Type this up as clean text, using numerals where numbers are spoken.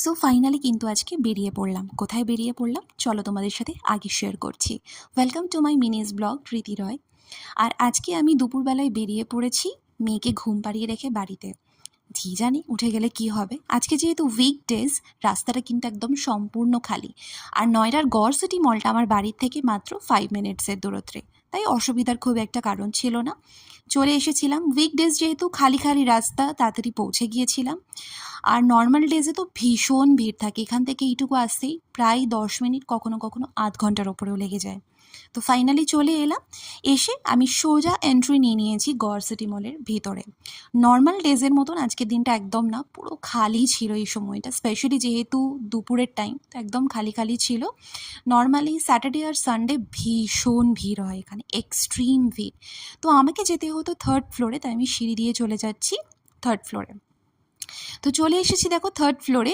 So finally কিন্তু আজকে বেরিয়ে পড়লাম। কোথায় বেরিয়ে পড়লাম চলো তোমাদের সাথে আগে শেয়ার করছি। ওয়েলকাম টু মাই মিনিস ব্লগ রীতি রয়। আর আজকে আমি দুপুরবেলায় বেরিয়ে পড়েছি মেয়েকে ঘুম পাড়িয়ে রেখে বাড়িতে। কি জানি উঠে গেলে কি হবে। আজকে যেহেতু উইকডেজ, রাস্তাটা কিন্তু একদম সম্পূর্ণ খালি। আর নয়ডার গড় সিটি মলটা আমার বাড়ির থেকে মাত্র 5 মিনিটসের দূরত্বে, তাই অসুবিধার খুব একটা কারণ ছিল না। চলে এসেছিলাম। উইকডেজ যেহেতু খালি খালি রাস্তা, তাড়াতাড়ি পৌঁছে গিয়েছিলাম। আর নর্মাল ডেজে তো ভীষণ ভিড় থাকে, এখান থেকে এইটুকু আসতেই প্রায় 10 মিনিট, কখনো কখনো আধ ঘন্টার ওপরেও লেগে যায়। তো ফাইনালি চলে এলাম। এসে আমি সোজা এন্ট্রি নিয়ে নিয়েছি গড় সিটি মলের ভিতরে। নর্মাল ডেজের মতন আজকের দিনটা একদম না, পুরো খালি ছিল এই সময়টা, স্পেশালি যেহেতু দুপুরের টাইম, তো একদম খালি খালি ছিল। নর্মালি স্যাটারডে আর সানডে ভীষণ ভিড় হয় এখানে, এক্সট্রিম ভিড়। তো আমাকে যেতে হতো 3rd ফ্লোরে, তাই আমি সিঁড়ি দিয়ে চলে যাচ্ছি 3rd ফ্লোরে। তো চলে এসেছি দেখো 3rd ফ্লোরে।